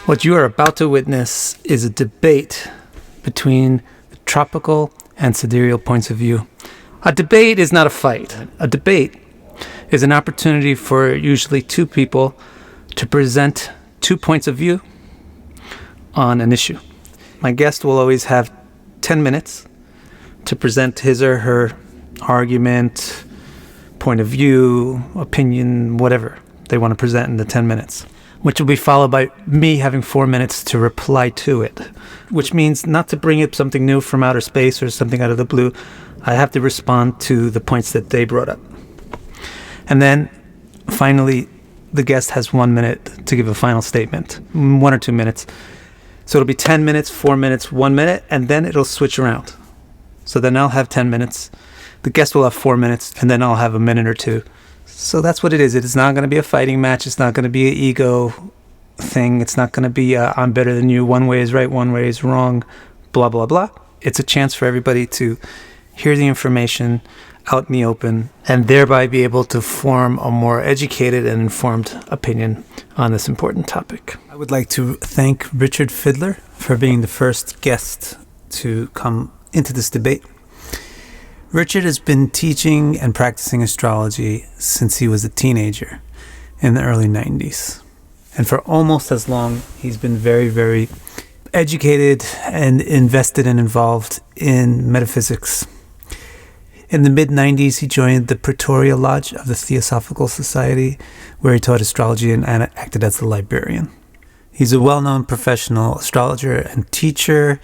What you are about to witness is a debate between the tropical and sidereal points of view. A debate is not a fight. A debate is an opportunity for usually two people to present 2 points of view on an issue. My guest will always have 10 minutes to present his or her argument, point of view, opinion, whatever they want to present in the 10 minutes, which will be followed by me having 4 minutes to reply to it, which means not to bring up something new from outer space or something out of the blue. I have to respond to the points that they brought up. And then finally, the guest has 1 minute to give a final statement, 1 or 2 minutes. So it'll be 10 minutes, 4 minutes, 1 minute, and then it'll switch around. So then I'll have 10 minutes, the guest will have 4 minutes, and then I'll have a minute or two. So that's what it is. It is not going to be a fighting match. It's not going to be an ego thing. It's not going to be I'm better than you. One way is right, one way is wrong, blah, blah, blah. It's a chance for everybody to hear the information out in the open and thereby be able to form a more educated and informed opinion on this important topic. I would like to thank Richard Fidler for being the first guest to come into this debate. Richard has been teaching and practicing astrology since he was a teenager in the early 90s. And for almost as long, he's been very, very educated and invested and involved in metaphysics. In the mid-90s, he joined the Pretoria Lodge of the Theosophical Society, where he taught astrology and acted as the librarian. He's a well-known professional astrologer and teacher.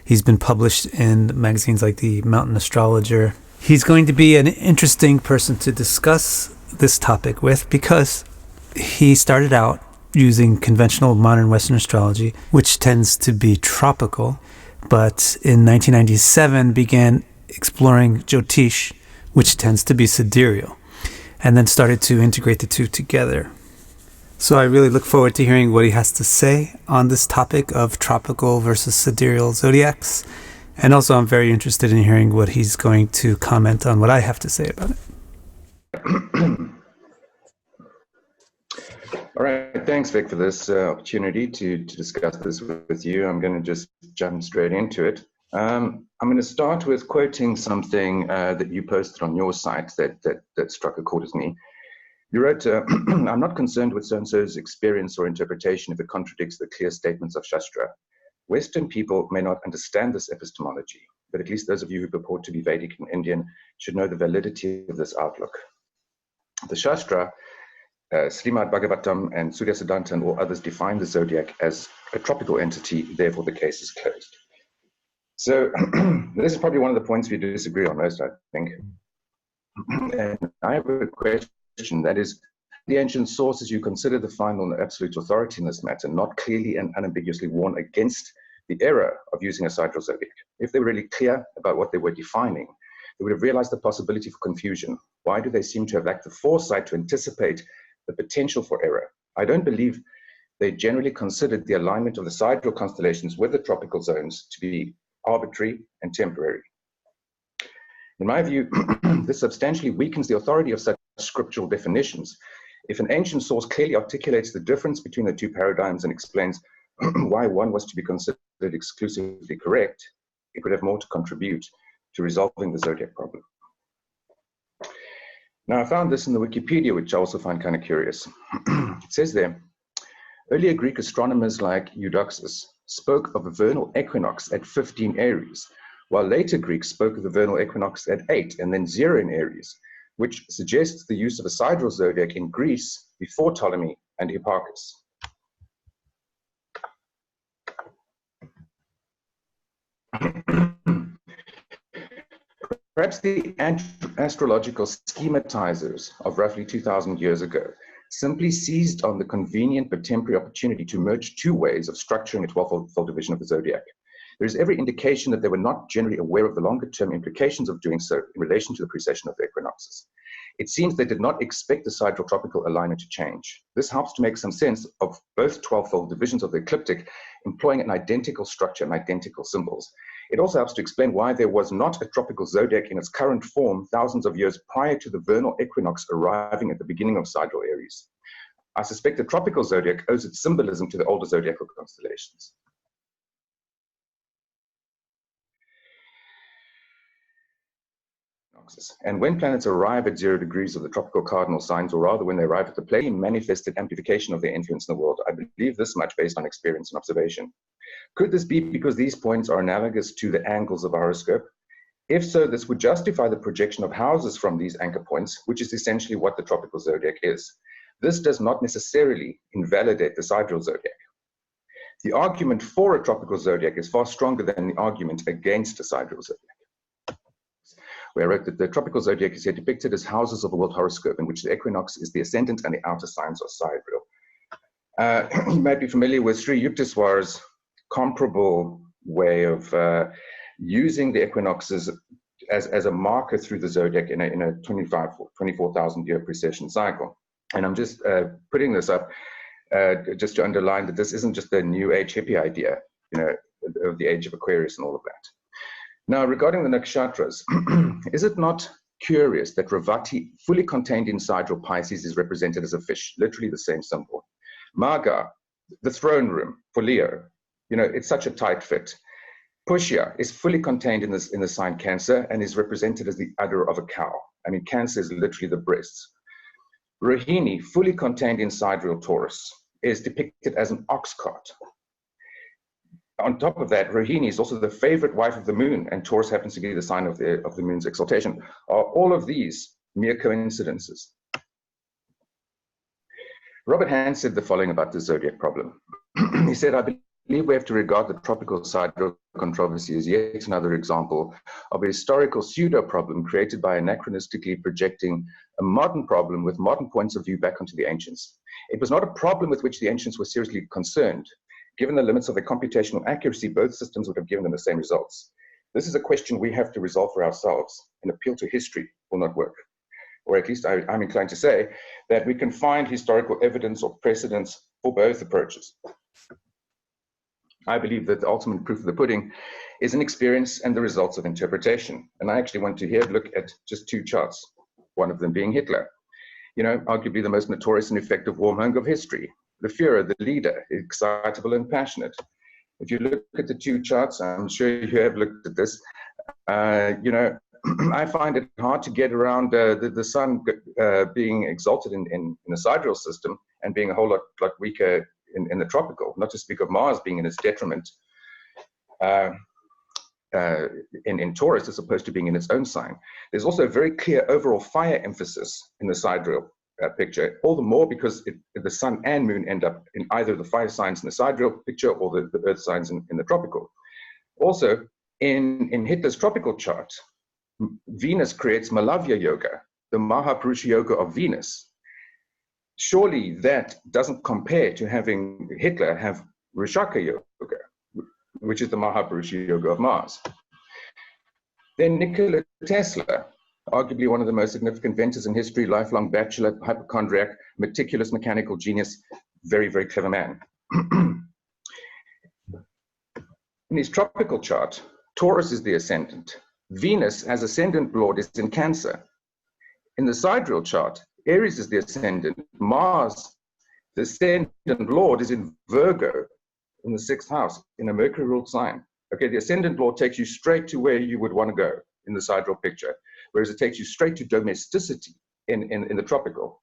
He's been published in magazines like the Mountain Astrologer. He's going to be an interesting person to discuss this topic with because he started out using conventional modern Western astrology, which tends to be tropical, but in 1997 began exploring Jyotish, which tends to be sidereal, and then started to integrate the two together. So I really look forward to hearing what he has to say on this topic of tropical versus sidereal zodiacs. And also I'm very interested in hearing what he's going to comment on what I have to say about it. All right, thanks, Vic, for this opportunity to discuss this with you. I'm going to just jump straight into it. I'm going to start with quoting something that you posted on your site that struck a chord with me. You wrote, I'm not concerned with so-and-so's experience or interpretation if it contradicts the clear statements of Shastra. Western people may not understand this epistemology, but at least those of you who purport to be Vedic and Indian should know the validity of this outlook. The Shastra, Srimad Bhagavatam and Surya Siddhanta and all others define the zodiac as a tropical entity, therefore the case is closed. So this is probably one of the points we disagree on most, I think. And I have a question, that is, the ancient sources you consider the final and absolute authority in this matter, not clearly and unambiguously warn against the error of using a sidereal zodiac. If they were really clear about what they were defining, they would have realized the possibility for confusion. Why do they seem to have lacked the foresight to anticipate the potential for error? I don't believe they generally considered the alignment of the sidereal constellations with the tropical zones to be arbitrary and temporary. In my view, this substantially weakens the authority of such scriptural definitions. If an ancient source clearly articulates the difference between the two paradigms and explains why one was to be considered exclusively correct, it would have more to contribute to resolving the zodiac problem. Now, I found this in the Wikipedia, which I also find kind of curious. It says there, earlier Greek astronomers like Eudoxus spoke of a vernal equinox at 15 Aries, while later Greeks spoke of the vernal equinox at 8 and then 0 in Aries, which suggests the use of a sidereal zodiac in Greece before Ptolemy and Hipparchus. Perhaps the astrological schematizers of roughly 2,000 years ago simply seized on the convenient but temporary opportunity to merge two ways of structuring a 12-fold division of the zodiac. There is every indication that they were not generally aware of the longer-term implications of doing so in relation to the precession of the equinoxes. It seems they did not expect the sidereal tropical alignment to change. This helps to make some sense of both 12-fold divisions of the ecliptic employing an identical structure and identical symbols. It also helps to explain why there was not a tropical zodiac in its current form thousands of years prior to the vernal equinox arriving at the beginning of sidereal Aries. I suspect the tropical zodiac owes its symbolism to the older zodiacal constellations. And when planets arrive at 0 degrees of the tropical cardinal signs, or rather when they arrive at the plane, manifested amplification of their influence in the world. I believe this much based on experience and observation. Could this be because these points are analogous to the angles of a horoscope? If so, this would justify the projection of houses from these anchor points, which is essentially what the tropical zodiac is. This does not necessarily invalidate the sidereal zodiac. The argument for a tropical zodiac is far stronger than the argument against a sidereal zodiac, where I wrote that the tropical zodiac is here depicted as houses of a world horoscope in which the equinox is the ascendant and the outer signs are sidereal. You might be familiar with Sri Yukteswar's comparable way of using the equinoxes as a marker through the zodiac in a 24,000 year precession cycle. And I'm just putting this up just to underline that this isn't just a new age hippie idea, of the age of Aquarius and all of that. Now, regarding the nakshatras, is it not curious that Ravati, fully contained in sidereal Pisces, is represented as a fish, literally the same symbol? Maga, the throne room for Leo, it's such a tight fit. Pushya is fully contained in the sign Cancer and is represented as the udder of a cow. I mean, Cancer is literally the breasts. Rohini, fully contained in sidereal Taurus, is depicted as an ox cart. On top of that, Rohini is also the favorite wife of the moon, and Taurus happens to be the sign of the moon's exaltation. Are all of these mere coincidences? Robert Hans said the following about the zodiac problem. He said, I believe we have to regard the tropical sidereal controversy as yet another example of a historical pseudo-problem created by anachronistically projecting a modern problem with modern points of view back onto the ancients. It was not a problem with which the ancients were seriously concerned. Given the limits of their computational accuracy, both systems would have given them the same results. This is a question we have to resolve for ourselves. An appeal to history will not work. Or at least I'm inclined to say that we can find historical evidence or precedents for both approaches. I believe that the ultimate proof of the pudding is an experience and the results of interpretation. And I actually want to here look at just 2 charts, one of them being Hitler. Arguably the most notorious and effective warmonger of history. The Führer, the leader, excitable and passionate. If you look at the 2 charts, I'm sure you have looked at this, I find it hard to get around the sun being exalted in the sidereal system and being a whole lot weaker in the tropical, not to speak of Mars being in its detriment in Taurus as opposed to being in its own sign. There's also a very clear overall fire emphasis in the sidereal picture, all the more because the sun and moon end up in either the fire signs in the sidereal picture or the earth signs in the tropical. Also, in Hitler's tropical chart, Venus creates Malavya Yoga, the Mahaprusha Yoga of Venus. Surely that doesn't compare to having Hitler have Rishaka Yoga, which is the Mahaprusha Yoga of Mars. Then Nikola Tesla, arguably one of the most significant inventors in history, lifelong bachelor, hypochondriac, meticulous mechanical genius, very, very clever man. In his tropical chart, Taurus is the ascendant. Venus, as ascendant lord, is in Cancer. In the sidereal chart, Aries is the ascendant. Mars, the ascendant lord, is in Virgo in the 6th house, in a Mercury-ruled sign. Okay, the ascendant lord takes you straight to where you would want to go in the sidereal picture, whereas it takes you straight to domesticity in the tropical.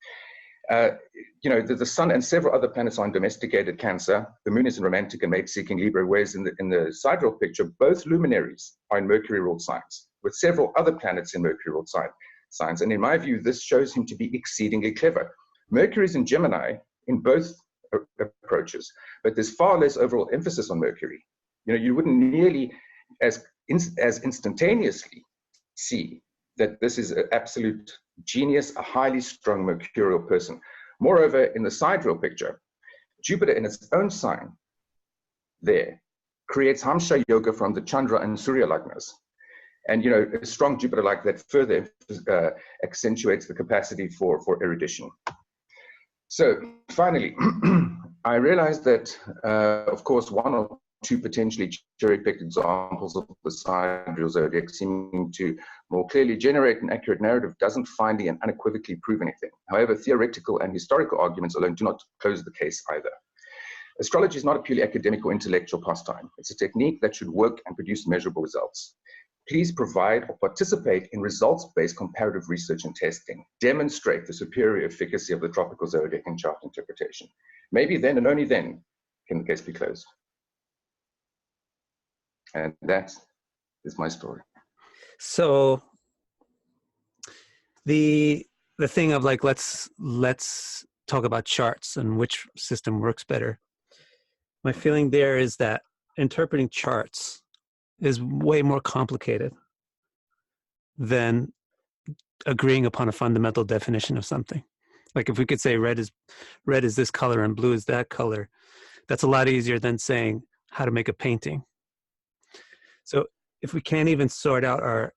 The sun and several other planets are in domesticated Cancer. The moon is in romantic and mate-seeking Libra, whereas in the sidereal picture, both luminaries are in Mercury-ruled signs, with several other planets in Mercury-ruled signs. And in my view, this shows him to be exceedingly clever. Mercury is in Gemini in both approaches, but there's far less overall emphasis on Mercury. You wouldn't nearly as instantaneously see that this is an absolute genius, a highly strung mercurial person. Moreover, in the sidereal picture, Jupiter in its own sign there creates Hamsha Yoga from the Chandra and Surya Lagnas. And a strong Jupiter like that further accentuates the capacity for erudition. So finally, I realized that, of course, one or two potentially cherry-picked examples of the Sidereal Zodiac seeming to more clearly generate an accurate narrative doesn't finally and unequivocally prove anything. However, theoretical and historical arguments alone do not close the case either. Astrology is not a purely academic or intellectual pastime. It's a technique that should work and produce measurable results. Please provide or participate in results-based comparative research and testing. Demonstrate the superior efficacy of the tropical zodiac in chart interpretation. Maybe then and only then can the case be closed. And that is my story. So the thing of like, let's talk about charts and which system works better. My feeling there is that interpreting charts is way more complicated than agreeing upon a fundamental definition of something. Like if we could say red is this color and blue is that color, that's a lot easier than saying how to make a painting. So if we can't even sort out our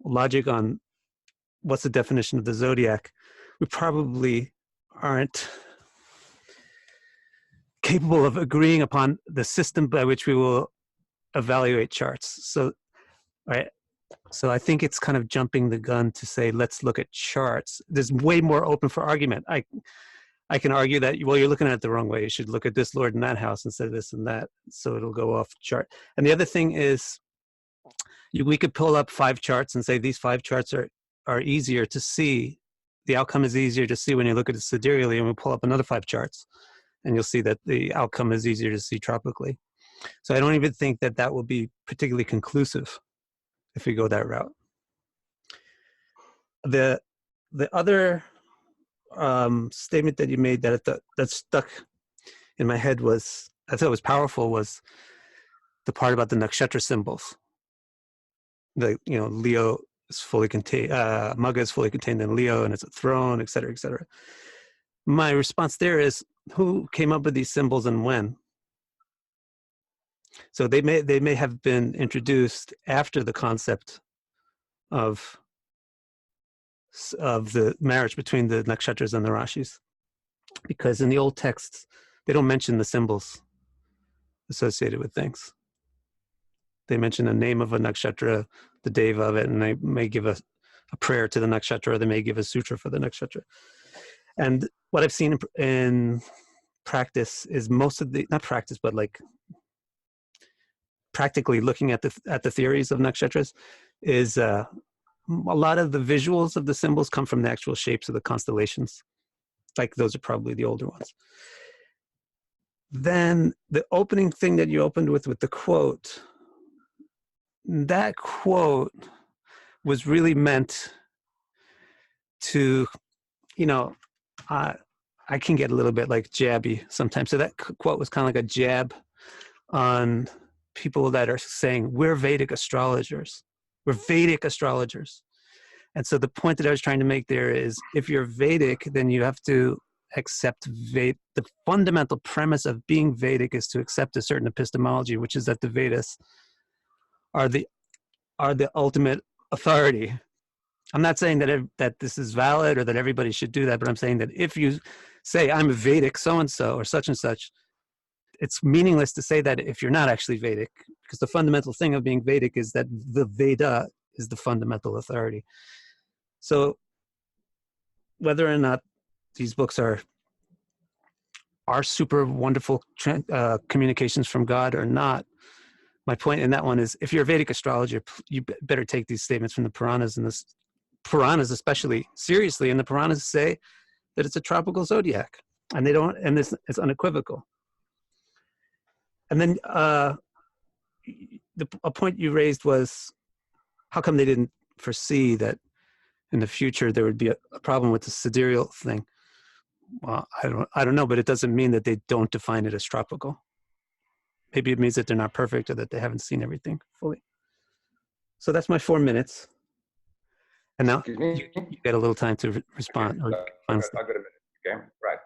logic on what's the definition of the zodiac, we probably aren't capable of agreeing upon the system by which we will evaluate charts. So, right. So I think it's kind of jumping the gun to say, let's look at charts. There's way more open for argument. I can argue that, well, you're looking at it the wrong way. You should look at this lord in that house instead of this and that. So it'll go off chart. And the other thing is we could pull up 5 charts and say these 5 charts are easier to see. The outcome is easier to see when you look at it sidereally, and we pull up another 5 charts and you'll see that the outcome is easier to see tropically. So I don't even think that that will be particularly conclusive if we go that route. The other statement that you made that stuck in my head was, I thought was powerful, was the part about the nakshatra symbols. Leo is fully contained, Magha is fully contained in Leo, and it's a throne, et cetera, et cetera. My response there is, who came up with these symbols and when? So they may have been introduced after the concept of the marriage between the nakshatras and the rashis, because in the old texts they don't mention the symbols associated with things. They mention the name of a nakshatra, the deva of it, and they may give a prayer to the nakshatra, or they may give a sutra for the nakshatra. And what I've seen in practice is most of the, not practice, but like practically looking at the theories of nakshatras, is a lot of the visuals of the symbols come from the actual shapes of the constellations. Like those are probably the older ones. Then the opening thing that you opened with the quote, that quote was really meant to, I can get a little bit like jabby sometimes. So that quote was kind of like a jab on people that are saying, we're Vedic astrologers. We're Vedic astrologers. And so the point that I was trying to make there is, if you're Vedic, then you have to accept the fundamental premise of being Vedic is to accept a certain epistemology, which is that the Vedas are the ultimate authority. I'm not saying that this is valid or that everybody should do that, but I'm saying that if you say I'm a Vedic so-and-so or such and such, it's meaningless to say that if you're not actually Vedic, because the fundamental thing of being Vedic is that the Veda is the fundamental authority. So whether or not these books are super wonderful communications from God or not, my point in that one is, if you're a Vedic astrologer, you better take these statements from the Puranas, and the Puranas especially seriously. And the Puranas say that it's a tropical zodiac, and they don't, and it's unequivocal. And then a point you raised was, how come they didn't foresee that in the future there would be a problem with the sidereal thing? Well, I don't know, but it doesn't mean that they don't define it as tropical. Maybe it means that they're not perfect, or that they haven't seen everything fully. So that's my 4 minutes. And now you get a little time to respond. I've got a minute. Okay, right.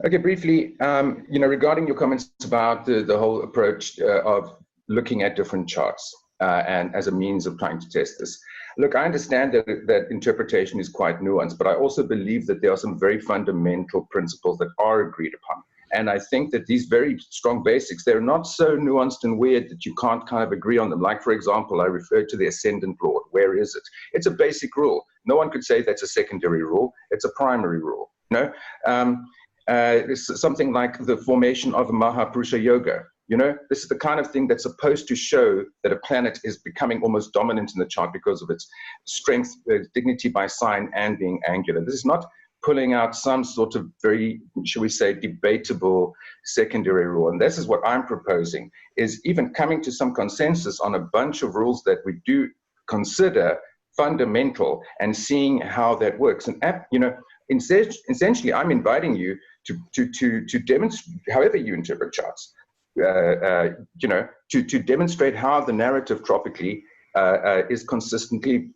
Okay, briefly, regarding your comments about the whole approach of looking at different charts and as a means of trying to test this. Look, I understand that interpretation is quite nuanced, but I also believe that there are some very fundamental principles that are agreed upon. And I think that these very strong basics, they're not so nuanced and weird that you can't kind of agree on them. Like, for example, I referred to the ascendant lord. Where is it? It's a basic rule. No one could say that's a secondary rule. It's a primary rule. It's something like the formation of Mahapurusha Yoga. This is the kind of thing that's supposed to show that a planet is becoming almost dominant in the chart because of its strength, dignity by sign, and being angular. This is not pulling out some sort of very, shall we say, debatable secondary rule. And this is what I'm proposing, is even coming to some consensus on a bunch of rules that we do consider fundamental and seeing how that works. And, essentially, I'm inviting you to demonstrate, however you interpret charts, to demonstrate how the narrative tropically is consistently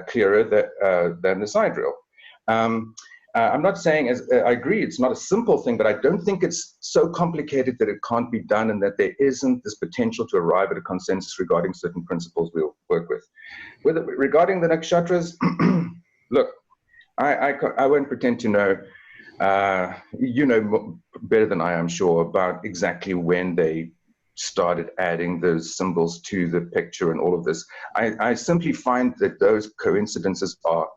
clearer than the sidereal. I'm not saying, I agree, it's not a simple thing, but I don't think it's so complicated that it can't be done and that there isn't this potential to arrive at a consensus regarding certain principles we'll work with. Regarding the nakshatras, look, I won't pretend to know, you know better than I am sure about exactly when they started adding those symbols to the picture and all of this. I simply find that those coincidences are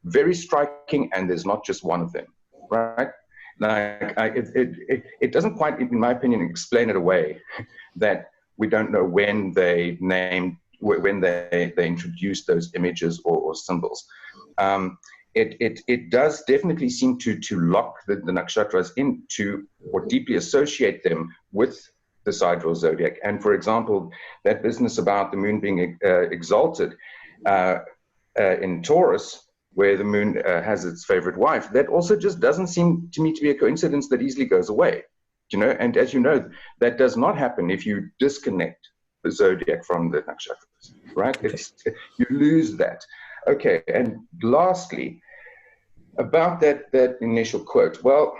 very striking, and there's not just one of them, right? Like, it doesn't quite, in my opinion, explain it away that we don't know when they introduced those images or symbols. It does definitely seem to lock the nakshatras into or deeply associate them with the Sidereal Zodiac. And for example, that business about the moon being exalted in Taurus, where the moon has its favorite wife, that also just doesn't seem to me to be a coincidence that easily goes away. And as you know, that does not happen if you disconnect the zodiac from the nakshatras, right? Okay. You lose that. Okay, and lastly, about that initial quote, well,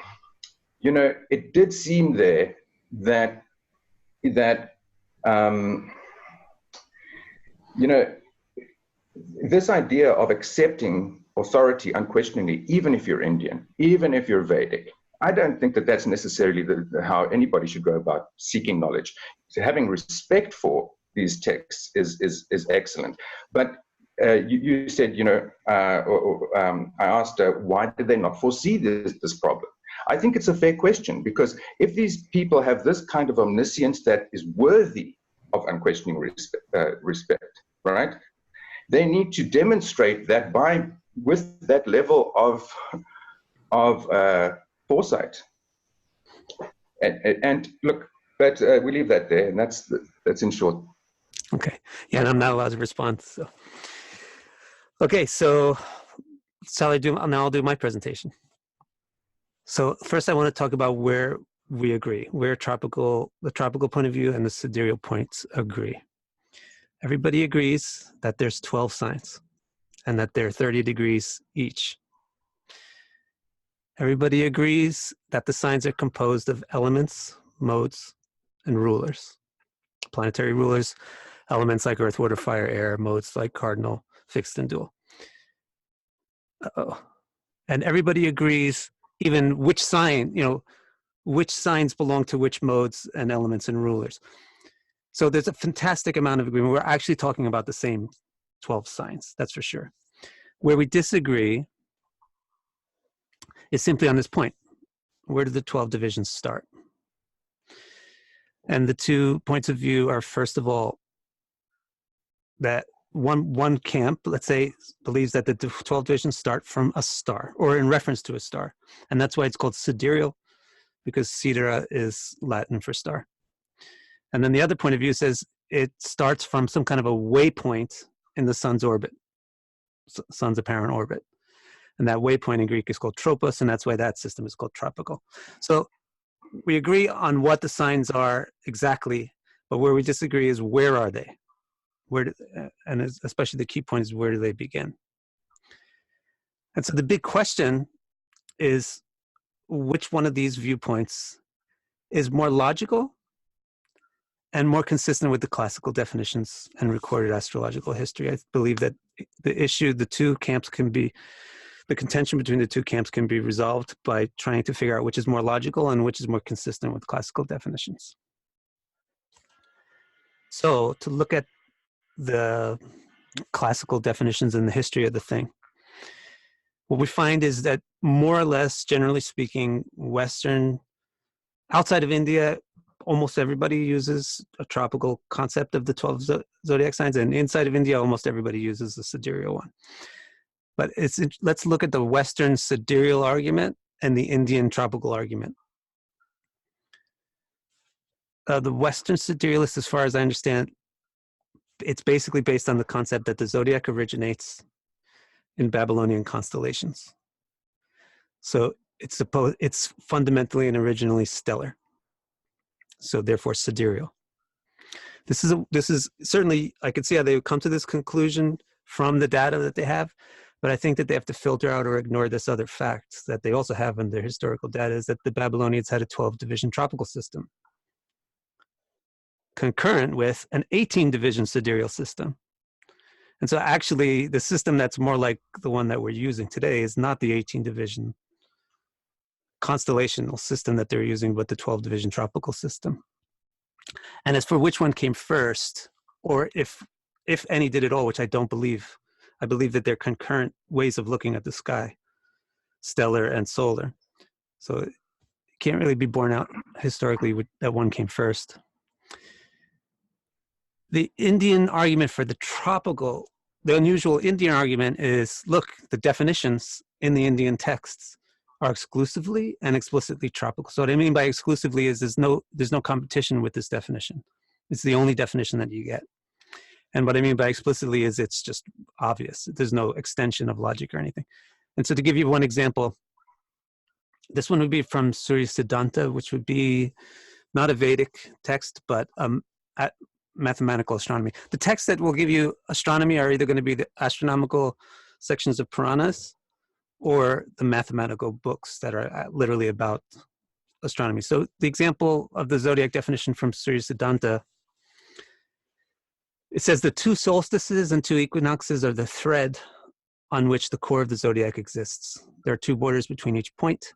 it did seem there that this idea of accepting authority unquestioningly, even if you're Indian, even if you're Vedic, I don't think that that's necessarily how anybody should go about seeking knowledge. So having respect for these texts is excellent. But you said, I asked, why did they not foresee this problem? I think it's a fair question, because if these people have this kind of omniscience that is worthy of unquestioning respect, right? They need to demonstrate that with that level of foresight. And look, but we leave that there, and that's in short. Okay. Yeah, and I'm not allowed to respond. So, okay, so I'll do my presentation. So first, I want to talk about where we agree, where the tropical point of view and the sidereal points agree. Everybody agrees that there's 12 signs and that they're 30 degrees each. Everybody agrees that the signs are composed of elements, modes, and rulers. Planetary rulers, elements like earth, water, fire, air, modes like cardinal, fixed, and dual. And everybody agrees even which signs belong to which modes and elements and rulers. So there's a fantastic amount of agreement. We're actually talking about the same 12 signs, that's for sure. Where we disagree is simply on this point. Where do the 12 divisions start? And the 2 points of view are, first of all, that one camp, let's say, believes that the 12 divisions start from a star, or in reference to a star. And that's why it's called sidereal, because sidera is Latin for star. And then the other point of view says it starts from some kind of a waypoint in the sun's orbit, sun's apparent orbit. And that waypoint in Greek is called tropos, and that's why that system is called tropical. So we agree on what the signs are exactly, but where we disagree is where are they? And especially the key point is, where do they begin? And so the big question is, which one of these viewpoints is more logical and more consistent with the classical definitions and recorded astrological history? I believe that the two camps can be, the contention between the two camps can be resolved by trying to figure out which is more logical and which is more consistent with classical definitions. So to look at the classical definitions and the history of the thing, what we find is that more or less, generally speaking, outside of India, almost everybody uses a tropical concept of the 12 zodiac signs, and inside of India, almost everybody uses the sidereal one. But let's look at the Western sidereal argument and the Indian tropical argument. The Western siderealist, as far as I understand, it's basically based on the concept that the zodiac originates in Babylonian constellations. So it's fundamentally and originally stellar. So therefore sidereal. This is certainly, I could see how they would come to this conclusion from the data that they have, but I think that they have to filter out or ignore this other fact that they also have in their historical data, is that the Babylonians had a 12-division tropical system, concurrent with an 18-division sidereal system. And so actually, the system that's more like the one that we're using today is not the 18-division constellational system that they're using, but the 12-division tropical system. And as for which one came first, or if any did at all, which I don't believe, I believe that they're concurrent ways of looking at the sky, stellar and solar. So it can't really be borne out historically that one came first. The Indian argument for the tropical, the unusual Indian argument is, look, the definitions in the Indian texts are exclusively and explicitly tropical. So what I mean by exclusively is there's no competition with this definition. It's the only definition that you get. And what I mean by explicitly is it's just obvious. There's no extension of logic or anything. And so to give you one example, this one would be from Surya Siddhanta, which would be not a Vedic text, but mathematical astronomy. The texts that will give you astronomy are either going to be the astronomical sections of Puranas or the mathematical books that are literally about astronomy. So the example of the zodiac definition from Surya Siddhanta, it says the 2 solstices and 2 equinoxes are the thread on which the core of the zodiac exists. There are 2 borders between each point.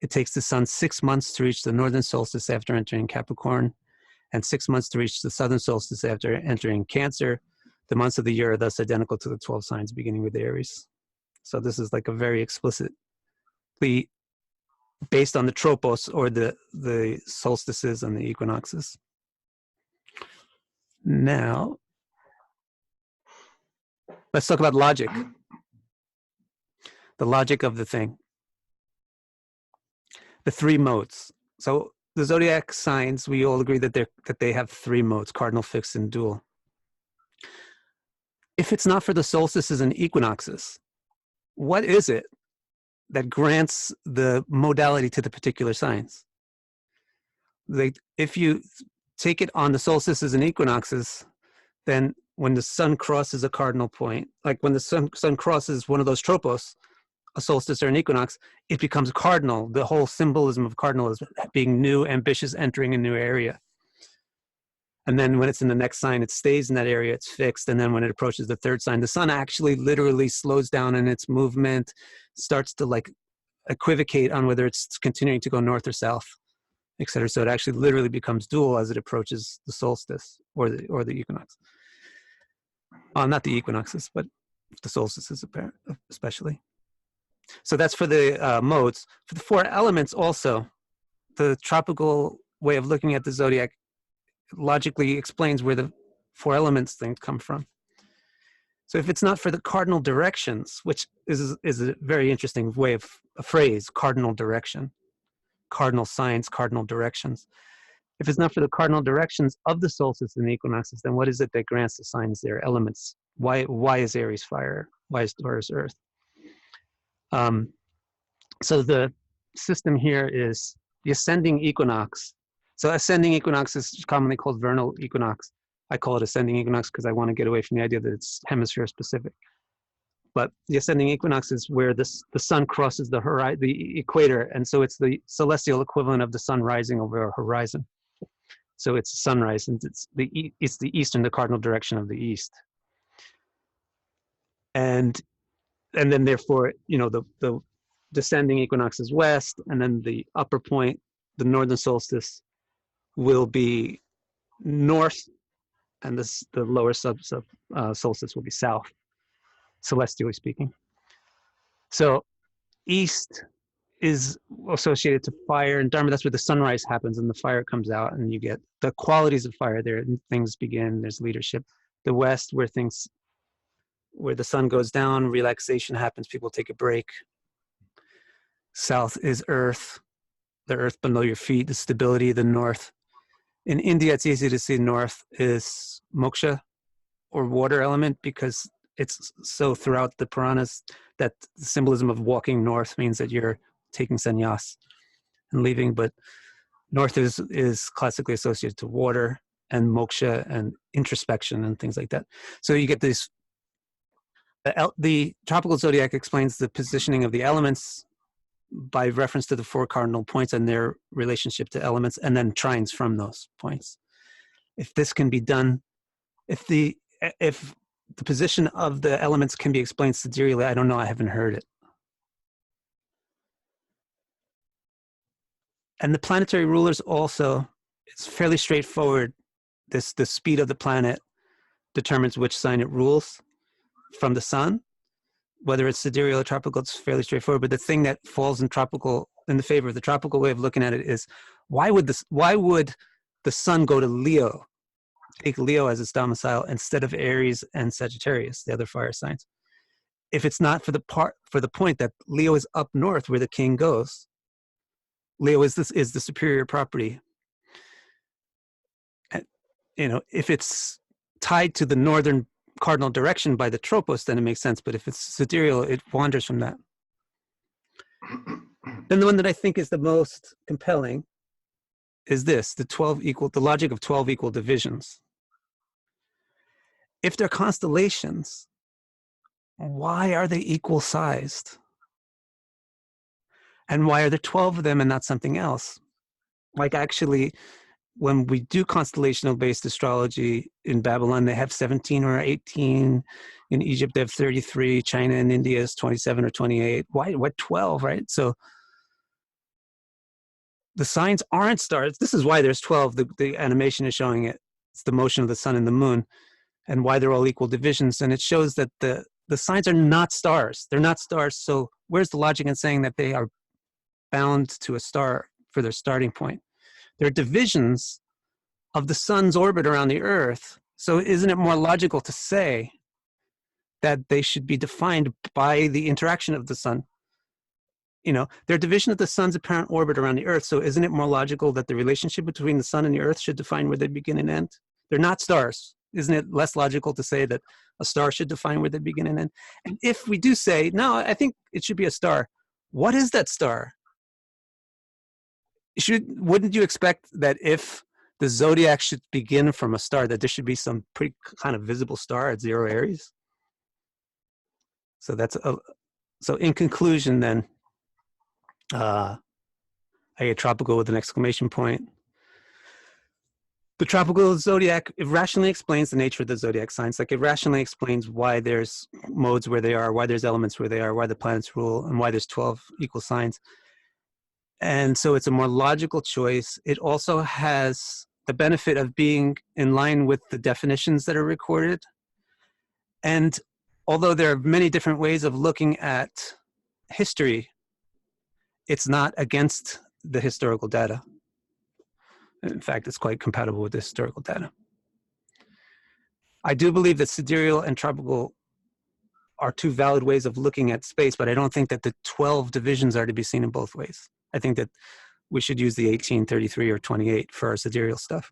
It takes the sun 6 months to reach the northern solstice after entering Capricorn, and 6 months to reach the southern solstice after entering Cancer. The months of the year are thus identical to the 12 signs beginning with Aries. So this is like a very explicitly based on the tropos, or the solstices and the equinoxes. Now, let's talk about logic. The logic of the thing. The 3 modes. So the zodiac signs, we all agree that they have 3 modes: cardinal, fixed, and dual. If it's not for the solstices and equinoxes, what is it that grants the modality to the particular signs? If you take it on the solstices and equinoxes, then when the sun crosses a cardinal point, like when the sun crosses one of those tropos, a solstice or an equinox, it becomes cardinal. The whole symbolism of cardinal is being new, ambitious, entering a new area. And then when it's in the next sign, it stays in that area, it's fixed. And then when it approaches the 3rd sign, the sun actually literally slows down in its movement, starts to like equivocate on whether it's continuing to go north or south, etc. So it actually literally becomes dual as it approaches the solstice or the equinox. Not the equinoxes, but the solstices especially. So that's for the modes. For the 4 elements also, the tropical way of looking at the zodiac logically explains where the 4 elements things come from. So if it's not for the cardinal directions, which is a very interesting way of a phrase, cardinal direction, cardinal signs, cardinal directions. If it's not for the cardinal directions of the solstice and the equinoxes, then what is it that grants the signs their elements? Why is Aries fire? Why is Taurus earth? So the system here is the ascending equinox. So ascending equinox is commonly called vernal equinox. I call it ascending equinox because I want to get away from the idea that it's hemisphere specific. But the ascending equinox is where the sun crosses the equator, and so it's the celestial equivalent of the sun rising over a horizon. So it's sunrise, and it's the eastern, the cardinal direction of the east. And and then therefore, the descending equinox is west, and then the upper point, the northern solstice, will be north, and the lower solstice will be south, celestially speaking. So east is associated to fire and Dharma. That's where the sunrise happens and the fire comes out, and you get the qualities of fire there, and things begin. There's leadership. The west, where the sun goes down, relaxation happens, people take a break. South is earth, the earth below your feet, the stability. The north, in India, it's easy to see north is moksha, or water element, because it's so throughout the Puranas that the symbolism of walking north means that you're taking sannyas and leaving. But north is classically associated to water and moksha and introspection and things like that. So you get this. The tropical zodiac explains the positioning of the elements by reference to the 4 cardinal points and their relationship to elements, and then trines from those points. If this can be done, if the position of the elements can be explained sidereally, I don't know, I haven't heard it. And the planetary rulers also, it's fairly straightforward. The speed of the planet determines which sign it rules from the sun. Whether it's sidereal or tropical, it's fairly straightforward. But the thing that falls in the favor of the tropical way of looking at it is, why would the sun go to Leo, take Leo as its domicile instead of Aries and Sagittarius, the other fire signs? If it's not for the point that Leo is up north where the king goes. Leo is the superior property. And, if it's tied to the northern cardinal direction by the tropos, then it makes sense. But if it's sidereal, it wanders from that. Then the one that I think is the most compelling is this: the logic of 12 equal divisions. If they're constellations, why are they equal sized? And why are there 12 of them and not something else? Like, actually, when we do constellational based astrology in Babylon, they have 17 or 18. In Egypt, they have 33. China and India is 27 or 28. Why? What 12, right? So the signs aren't stars. This is why there's 12. The animation is showing it. It's the motion of the sun and the moon, and why they're all equal divisions. And it shows that the signs are not stars. They're not stars. So where's the logic in saying that they are bound to a star for their starting point? They're divisions of the sun's orbit around the earth. So isn't it more logical to say that they should be defined by the interaction of the sun? They're a division of the sun's apparent orbit around the earth. So isn't it more logical that the relationship between the sun and the earth should define where they begin and end? They're not stars. Isn't it less logical to say that a star should define where they begin and end? And if we do say, no, I think it should be a star, what is that star? Wouldn't you expect that if the zodiac should begin from a star, that there should be some pretty kind of visible star at 0 Aries? So so in conclusion, then, I get tropical with an exclamation point. The tropical zodiac, it rationally explains the nature of the zodiac signs. Like, it rationally explains why there's modes where they are, why there's elements where they are, why the planets rule, and why there's 12 equal signs. And so it's a more logical choice. It also has the benefit of being in line with the definitions that are recorded. And although there are many different ways of looking at history, it's not against the historical data. In fact, it's quite compatible with the historical data. I do believe that sidereal and tropical are 2 valid ways of looking at space, but I don't think that the 12 divisions are to be seen in both ways. I think that we should use the 18, 33, or 28 for our sidereal stuff.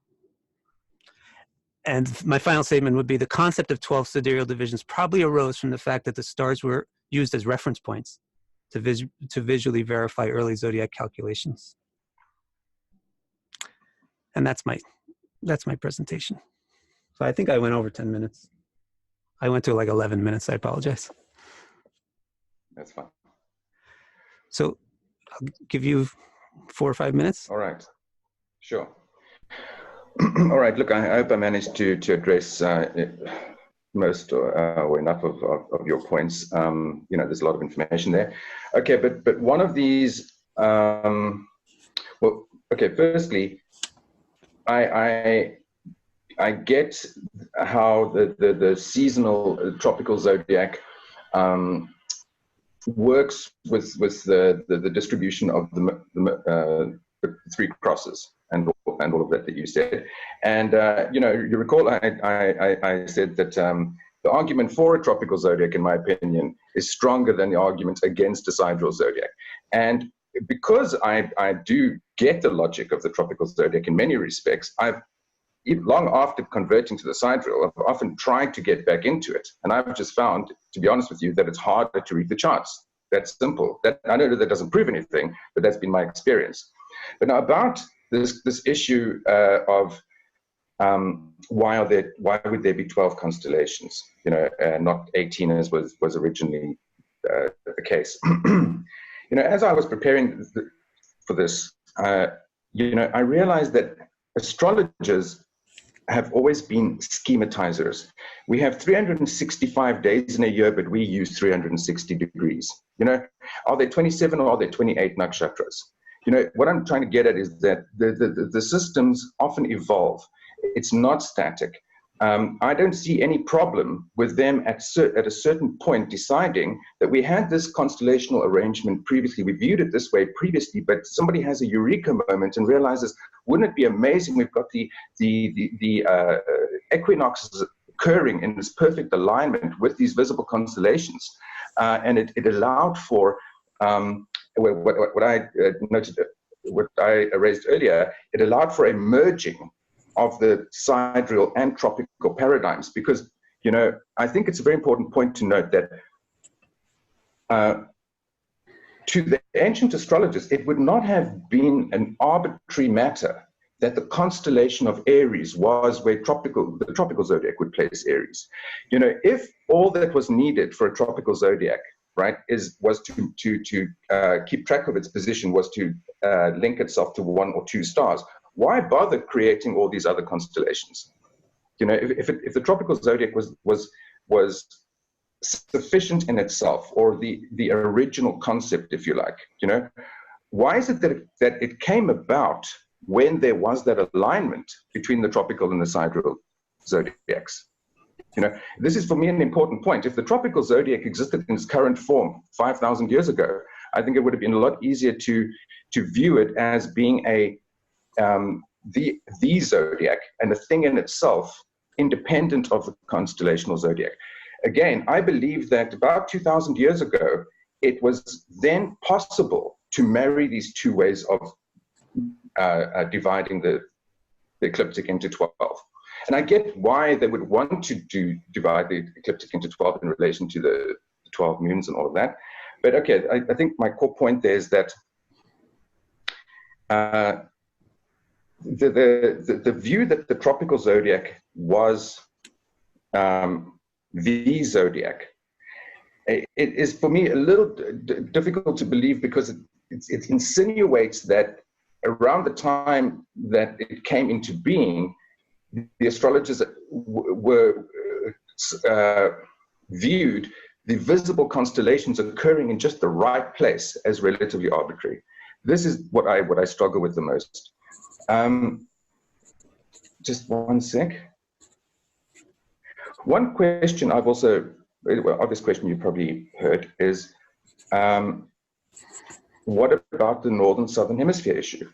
And my final statement would be the concept of 12 sidereal divisions probably arose from the fact that the stars were used as reference points to visually verify early zodiac calculations. And that's my presentation. So I think I went over 10 minutes. I went to like 11 minutes. I apologize. That's fine. So I'll give you 4 or 5 minutes. All right. Sure. All right. Look, I hope I managed to address most or enough of your points. There's a lot of information there. Okay, but one of these, firstly, I get how the seasonal tropical zodiac works with the distribution of the three crosses and all of that you said. And you recall I said that the argument for a tropical zodiac, in my opinion, is stronger than the argument against a sidereal zodiac. And because I do get the logic of the tropical zodiac in many respects, long after converting to the sidereal, I've often tried to get back into it. And I've just found, to be honest with you, that it's harder to read the charts. That's simple. I know that doesn't prove anything, but that's been my experience. But now about this issue of why would there be 12 constellations? Not 18 as was originally the case. As I was preparing for this, I realized that astrologers have always been schematizers. We have 365 days in a year, but we use 360 degrees. Are there 27 or are there 28 nakshatras? What I'm trying to get at is that the systems often evolve. It's not static. I don't see any problem with them at a certain point deciding that we had this constellational arrangement previously. We viewed it this way previously, but somebody has a eureka moment and realizes, wouldn't it be amazing? We've got the equinoxes occurring in this perfect alignment with these visible constellations, and it allowed for what I noted, what I raised earlier. It allowed for a merging of the sidereal and tropical paradigms, because I think it's a very important point to note that to the ancient astrologers, it would not have been an arbitrary matter that the constellation of Aries was where the tropical zodiac would place Aries. If all that was needed for a tropical zodiac, right, was to keep track of its position, was to link itself to one or two stars, why bother creating all these other constellations? If the tropical zodiac was sufficient in itself, or the original concept, if you like, why is it that it came about when there was that alignment between the tropical and the sidereal zodiacs? This is for me an important point. If the tropical zodiac existed in its current form 5,000 years ago, I think it would have been a lot easier to view it as being the zodiac and a thing in itself, independent of the constellational zodiac. Again, I believe that about 2,000 years ago, it was then possible to marry these two ways of dividing the ecliptic into 12. And I get why they would want to divide the ecliptic into 12 in relation to the 12 moons and all of that. But okay, I think my core point there is that the view that the tropical zodiac was the zodiac, it is for me a little difficult to believe, because it insinuates that around the time that it came into being, the astrologers were viewed the visible constellations occurring in just the right place as relatively arbitrary. This is what I struggle with the most. Just one sec. One question I've also, obvious question you probably heard is, what about the northern-southern hemisphere issue?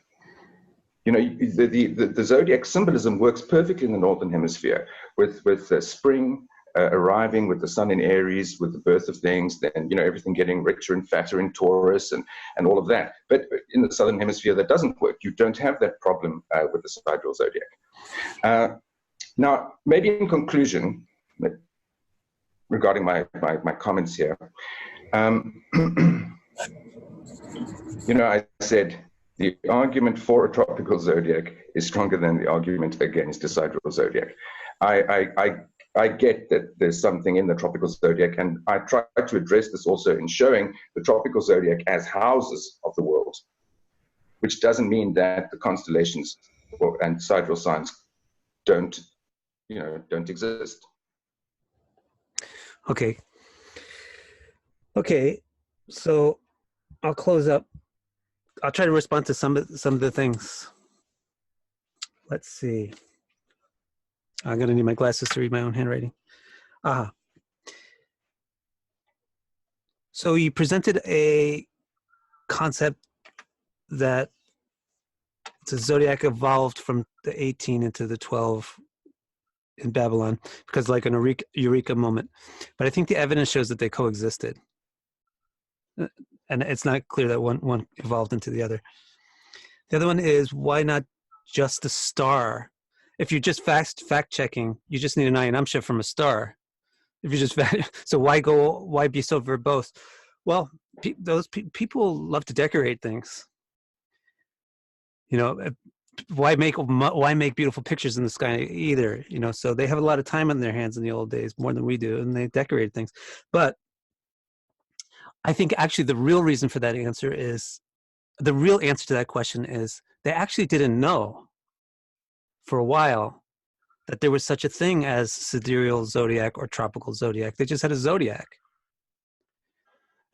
The zodiac symbolism works perfectly in the northern hemisphere, with spring arriving, with the sun in Aries, with the birth of things, then everything getting richer and fatter in Taurus and all of that. But in the southern hemisphere, that doesn't work. You don't have that problem with the sidereal zodiac. Now, maybe in conclusion, regarding my comments here, I said the argument for a tropical zodiac is stronger than the argument against a sidereal zodiac. I get that there's something in the tropical zodiac, and I try to address this also in showing the tropical zodiac as houses of the world, which doesn't mean that the constellations and sidereal signs don't exist. Okay. Okay. So I'll close up. I'll try to respond to some of the things. Let's see. I'm gonna need my glasses to read my own handwriting. Ah. So you presented a concept that the zodiac evolved from the 18 into the 12 in Babylon because like an eureka moment. But I think the evidence shows that they coexisted. And it's not clear that one evolved into the other. The other one is why not just a star? If you're just fact checking, you just need an ayanamsha from a star. If you just so why be so verbose? Well, people love to decorate things. You know, why make beautiful pictures in the sky either? You know, so they have a lot of time on their hands in the old days, more than we do, and they decorate things. But I think actually the real reason for that answer is the real answer to that question is they actually didn't know for a while that there was such a thing as sidereal zodiac or tropical zodiac. They just had a zodiac.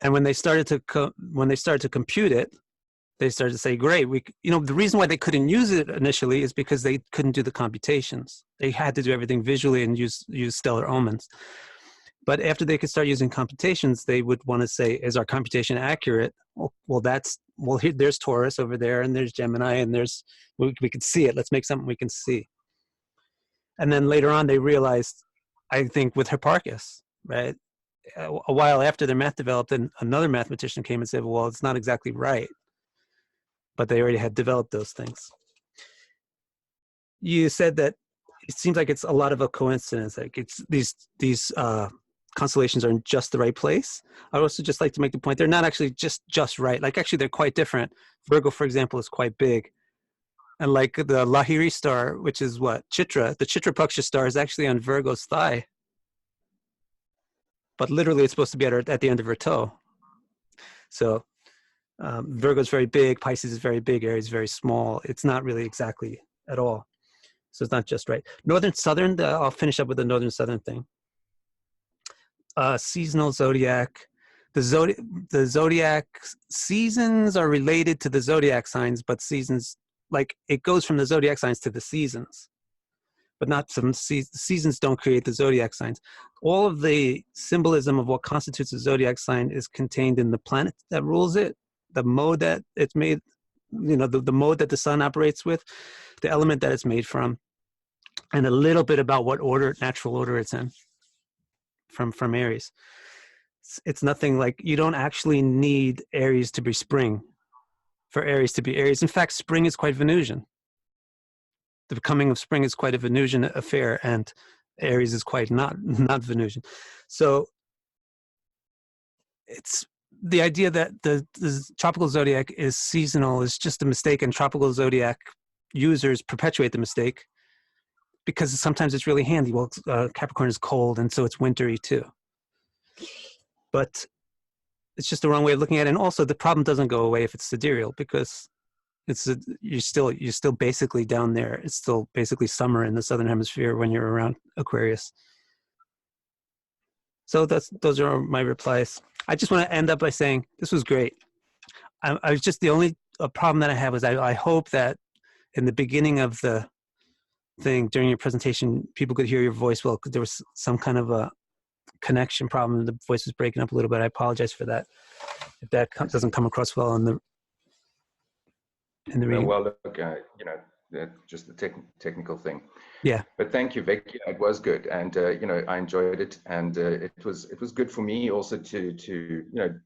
And when they started to compute it, they started to say, great, the reason why they couldn't use it initially is because they couldn't do the computations. They had to do everything visually and use stellar omens. But after they could start using computations, they would want to say, is our computation accurate? There's Taurus over there, and there's Gemini, and we can see it. Let's make something we can see. And then later on, they realized, I think with Hipparchus, right? A while after their math developed, and another mathematician came and said, well, it's not exactly right. But they already had developed those things. You said that it seems like it's a lot of a coincidence. Like it's these constellations are in just the right place. I'd also just like to make the point they're not actually just right. Like actually they're quite different. Virgo, for example, is quite big. And like the Lahiri star, which is what? Chitra, the Chitra Paksha star is actually on Virgo's thigh. But literally it's supposed to be at the end of her toe. So Virgo is very big, Pisces is very big, Aries is very small. It's not really exactly at all. So it's not just right. Northern, southern, I'll finish up with the northern, southern thing. Seasonal zodiac. The zodiac seasons are related to the zodiac signs, but seasons, like it goes from the zodiac signs to the seasons, but not some seasons don't create the zodiac signs. All of the symbolism of what constitutes a zodiac sign is contained in the planet that rules it, the mode that it's made, the mode that the sun operates with, the element that it's made from, and a little bit about what natural order it's in from Aries. It's nothing like, you don't actually need Aries to be spring for Aries to be Aries. In fact, spring is quite Venusian. The coming of spring is quite a Venusian affair, and Aries is quite not Venusian. So it's the idea that the tropical zodiac is seasonal is just a mistake, and tropical zodiac users perpetuate the mistake because sometimes it's really handy. Well, Capricorn is cold, and so it's wintry too. But it's just the wrong way of looking at it. And also, the problem doesn't go away if it's sidereal, because you're still basically down there. It's still basically summer in the southern hemisphere when you're around Aquarius. So those are my replies. I just want to end up by saying this was great. I was just, the only problem that I have is I hope that in the beginning of the thing during your presentation, people could hear your voice well, because there was some kind of a connection problem. The voice was breaking up a little bit. I apologize for that. If that doesn't come across well in the reading. Well, look, just the technical thing. Yeah. But thank you, Vic. Yeah, it was good, and I enjoyed it, and it was good for me also to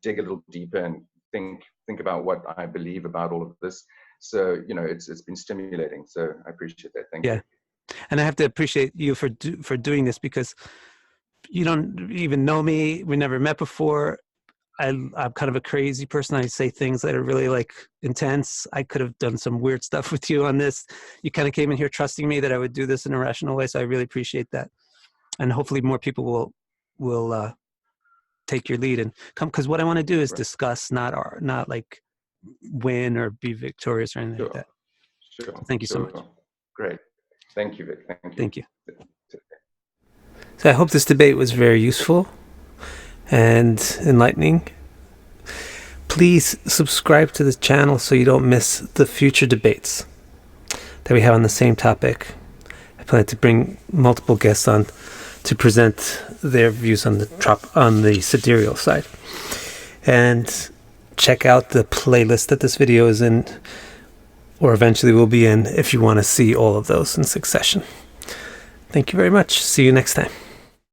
dig a little deeper and think about what I believe about all of this. So it's been stimulating. So I appreciate that. Thank you. And I have to appreciate you for doing this, because you don't even know me. We never met before. I'm kind of a crazy person. I say things that are really like intense. I could have done some weird stuff with you on this. You kind of came in here trusting me that I would do this in a rational way. So I really appreciate that. And hopefully more people will take your lead and come, because what I want to do is discuss, not like win or be victorious or anything like that. Sure. Thank you so much. Great. Thank you, Vic. Thank you. So I hope this debate was very useful. and enlightening. Please subscribe to the channel so you don't miss the future debates that we have on the same topic. I plan to bring multiple guests on to present their views on the sidereal side. And check out the playlist that this video is in, or eventually will be in, if you want to see all of those in succession. Thank you very much. See you next time.